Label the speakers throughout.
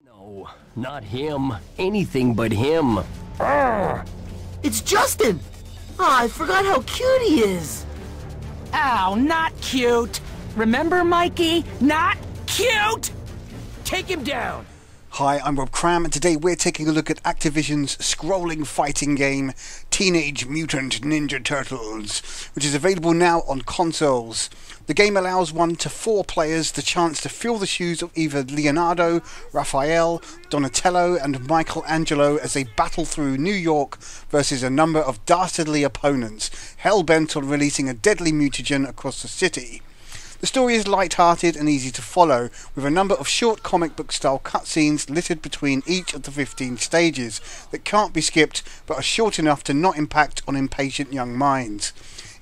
Speaker 1: No, not him. Anything but him. Arrgh.
Speaker 2: It's Justin! I forgot how cute he is!
Speaker 3: Ow, not cute! Remember, Mikey? Not cute!
Speaker 1: Take him down!
Speaker 4: Hi, I'm Rob Cram, and today we're taking a look at Activision's scrolling fighting game, Teenage Mutant Ninja Turtles, which is available now on consoles. The game allows 1 to 4 players the chance to fill the shoes of either Leonardo, Raphael, Donatello and Michelangelo as they battle through New York versus a number of dastardly opponents, hell-bent on releasing a deadly mutagen across the city. The story is light-hearted and easy to follow, with a number of short comic book style cutscenes littered between each of the 15 stages that can't be skipped but are short enough to not impact on impatient young minds.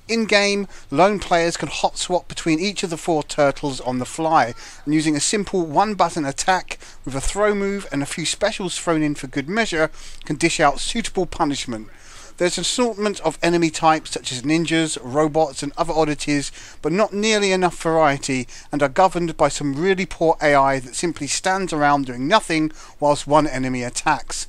Speaker 4: In-game, lone players can hot swap between each of the 4 turtles on the fly, and using a simple one-button attack with a throw move and a few specials thrown in for good measure can dish out suitable punishment. There's an assortment of enemy types such as ninjas, robots and other oddities, but not nearly enough variety, and are governed by some really poor AI that simply stands around doing nothing whilst one enemy attacks.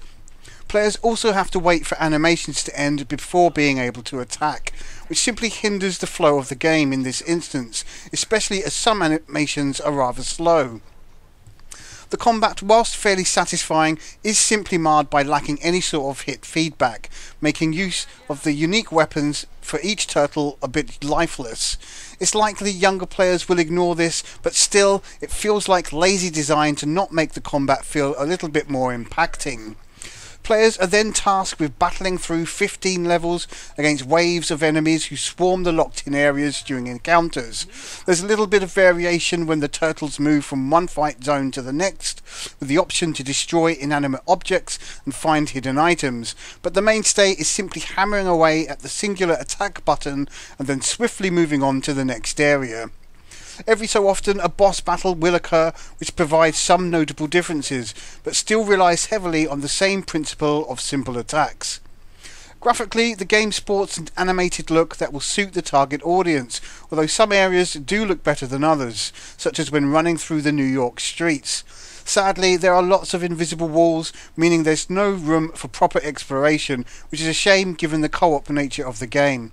Speaker 4: Players also have to wait for animations to end before being able to attack, which simply hinders the flow of the game in this instance, especially as some animations are rather slow. The combat, whilst fairly satisfying, is simply marred by lacking any sort of hit feedback, making use of the unique weapons for each turtle a bit lifeless. It's likely younger players will ignore this, but still, it feels like lazy design to not make the combat feel a little bit more impacting. Players are then tasked with battling through 15 levels against waves of enemies who swarm the locked-in areas during encounters. There's a little bit of variation when the turtles move from one fight zone to the next, with the option to destroy inanimate objects and find hidden items, but the mainstay is simply hammering away at the singular attack button and then swiftly moving on to the next area. Every so often a boss battle will occur which provides some notable differences, but still relies heavily on the same principle of simple attacks. Graphically, the game sports an animated look that will suit the target audience, although some areas do look better than others, such as when running through the New York streets. Sadly, there are lots of invisible walls, meaning there's no room for proper exploration, which is a shame given the co-op nature of the game.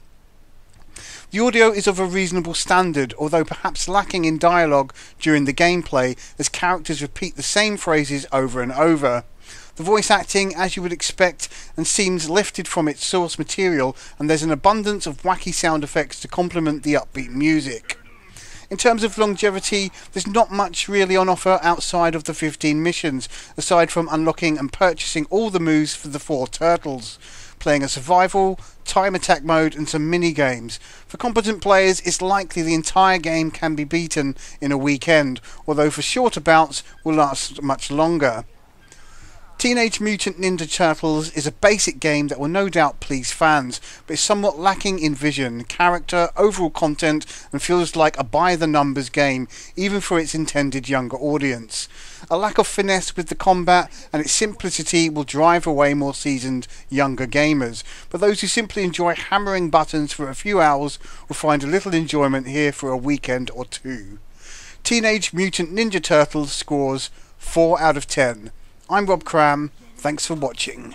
Speaker 4: The audio is of a reasonable standard, although perhaps lacking in dialogue during the gameplay, as characters repeat the same phrases over and over. The voice acting, as you would expect, and seems lifted from its source material, and there's an abundance of wacky sound effects to complement the upbeat music. In terms of longevity, there's not much really on offer outside of the 15 missions, aside from unlocking and purchasing all the moves for the 4 turtles, playing a survival, time attack mode and some mini-games. For competent players, it's likely the entire game can be beaten in a weekend, although for shorter bouts will last much longer. Teenage Mutant Ninja Turtles is a basic game that will no doubt please fans, but is somewhat lacking in vision, character, overall content, and feels like a by-the-numbers game, even for its intended younger audience. A lack of finesse with the combat and its simplicity will drive away more seasoned, younger gamers, but those who simply enjoy hammering buttons for a few hours will find a little enjoyment here for a weekend or two. Teenage Mutant Ninja Turtles scores 4 out of 10. I'm Rob Cram, thanks for watching.